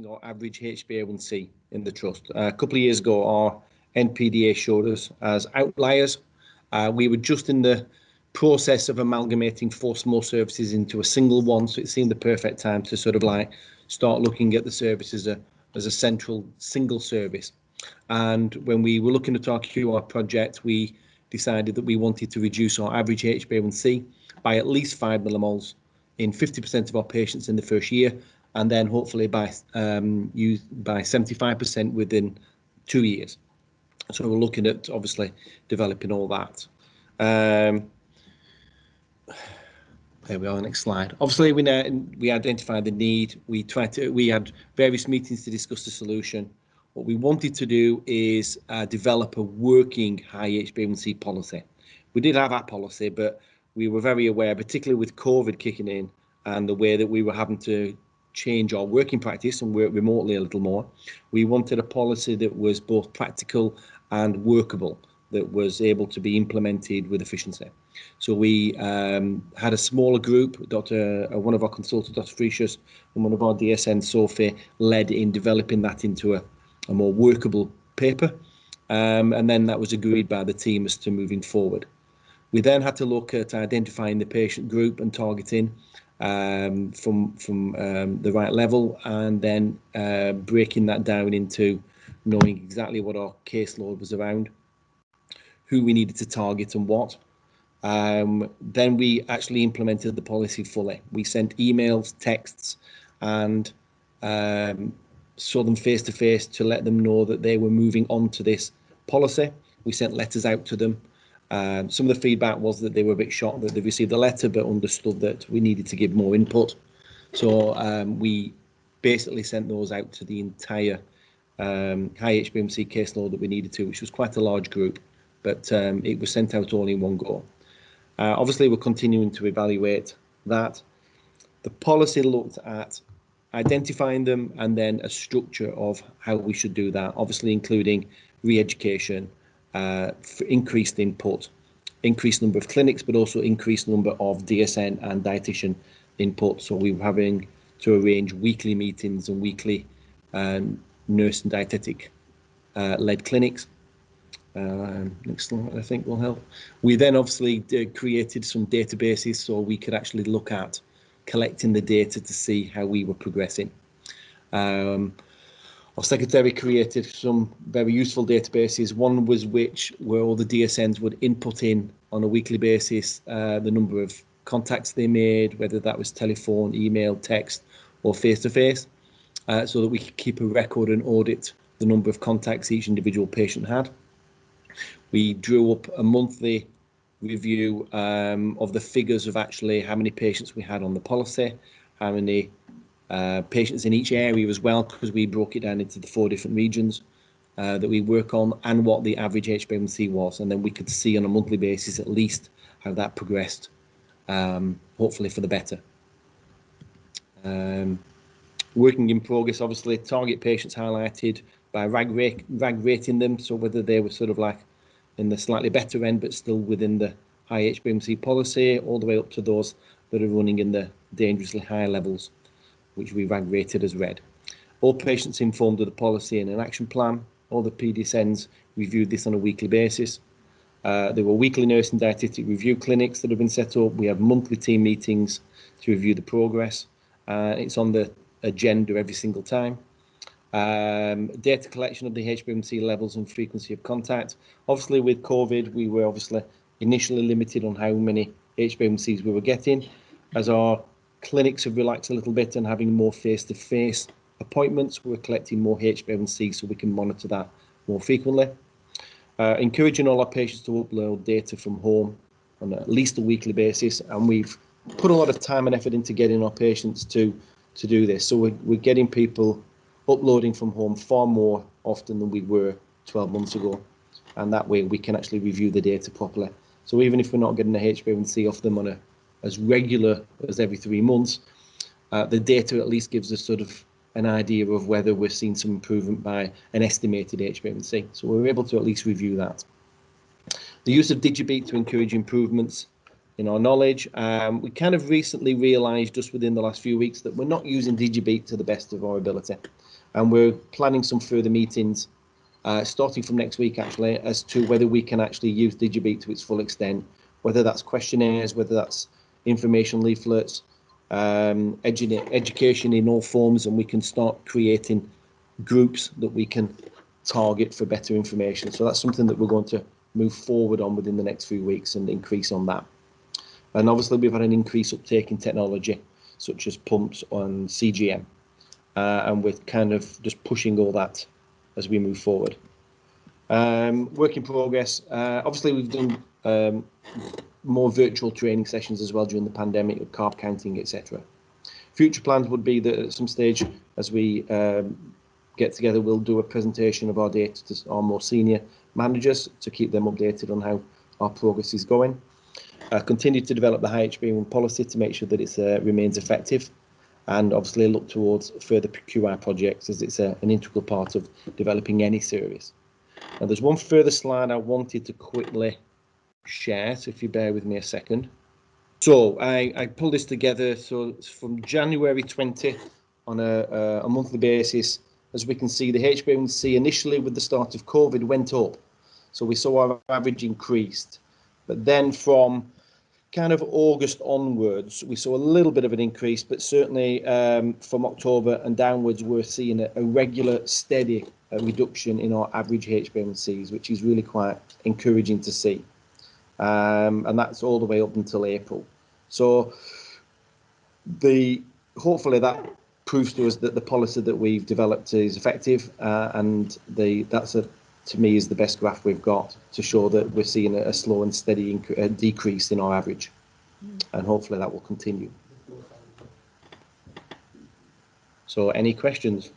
our average HbA1c in the trust. A couple of years ago, our NPDA showed us as outliers. We were just in the process of amalgamating 4 small services into a single one, so it seemed the perfect time to sort of like start looking at the service as a central single service. And when we were looking at our QR project, we decided that we wanted to reduce our average HbA1c by at least 5 millimoles in 50% of our patients in the first year, and then hopefully by 75% within 2 years. So we're looking at obviously developing all that. There we are, next slide. Obviously, we identified the need. We had various meetings to discuss the solution. What we wanted to do is develop a working high HbA1c policy. We did have our policy, but we were very aware, particularly with COVID kicking in and the way that we were having to change our working practice and work remotely a little more. We wanted a policy that was both practical and workable, that was able to be implemented with efficiency. So we had a smaller group, one of our consultants, Dr. Frecius, and one of our DSN, Sophie, led in developing that into a more workable paper. And then that was agreed by the team as to moving forward. We then had to look at identifying the patient group and targeting from the right level, and then breaking that down into knowing exactly what our caseload was around, who we needed to target and what. Then we actually implemented the policy fully. We sent emails, texts, and saw them face to face to let them know that they were moving on to this policy. We sent letters out to them. Some of the feedback was that they were a bit shocked that they received the letter, but understood that we needed to give more input. So we basically sent those out to the entire high HbA1c caseload that we needed to, which was quite a large group, but it was sent out all in one go. Obviously, we're continuing to evaluate that. The policy looked at identifying them and then a structure of how we should do that, obviously including re-education, increased input, increased number of clinics, but also increased number of DSN and dietitian input. So we were having to arrange weekly meetings and weekly nurse and dietetic led clinics. Next slide, I think, will help. We then obviously created some databases so we could actually look at collecting the data to see how we were progressing. Our secretary created some very useful databases. One was where all the DSNs would input in on a weekly basis the number of contacts they made, whether that was telephone, email, text, or face-to-face, so that we could keep a record and audit the number of contacts each individual patient had. We drew up a monthly review of the figures of actually how many patients we had on the policy, how many patients in each area as well, because we broke it down into the 4 different regions that we work on, and what the average HbA1c was, and then we could see on a monthly basis at least how that progressed, hopefully for the better. Working in progress, obviously, target patients highlighted by RAG rating them, so whether they were sort of like in the slightly better end but still within the high HbA1c policy, all the way up to those that are running in the dangerously high levels, which we RAG rated as red. All patients informed of the policy and an action plan. All the PDSNs reviewed this on a weekly basis. There were weekly nurse and dietetic review clinics that have been set up. We have monthly team meetings to review the progress. It's on the agenda every single time. Data collection of the HbA1c levels and frequency of contact. Obviously, with COVID, we were obviously initially limited on how many HbA1cs we were getting. As our clinics have relaxed a little bit and having more face-to-face appointments, we're collecting more HbA1c so we can monitor that more frequently. Encouraging all our patients to upload data from home on at least a weekly basis, and we've put a lot of time and effort into getting our patients to do this. So we're getting people uploading from home far more often than we were 12 months ago, and that way we can actually review the data properly. So even if we're not getting a HbA1c off them on as regular as every 3 months, the data at least gives us sort of an idea of whether we're seeing some improvement by an estimated HbA1c. So we're able to at least review that. The use of DigiBete to encourage improvements in our knowledge. We kind of recently realised just within the last few weeks that we're not using DigiBete to the best of our ability, and we're planning some further meetings starting from next week actually, as to whether we can actually use DigiBete to its full extent, whether that's questionnaires, whether that's information leaflets, education in all forms, and we can start creating groups that we can target for better information. So that's something that we're going to move forward on within the next few weeks and increase on that. And obviously we've had an increased uptake in technology such as pumps and CGM, and we're kind of just pushing all that as we move forward. Work in progress. Obviously we've done more virtual training sessions as well during the pandemic, with carb counting, etc. Future plans would be that at some stage, as we get together, we'll do a presentation of our data to our more senior managers to keep them updated on how our progress is going. Continue to develop the high HbA1 policy to make sure that it remains effective, and obviously look towards further QI projects, as it's an integral part of developing any service. Now there's one further slide I wanted to quickly share, so if you bear with me a second. So I pulled this together. So it's from January 20 on a monthly basis. As we can see, the HbA1c initially with the start of COVID went up. So we saw our average increased. But then from kind of August onwards, we saw a little bit of an increase, but certainly from October and downwards, we're seeing a regular, steady reduction in our average HbA1cs, which is really quite encouraging to see. And that's all the way up until April. So hopefully that proves to us that the policy that we've developed is effective, and that's to me is the best graph we've got to show that we're seeing a slow and steady decrease in our average, and hopefully that will continue. So any questions?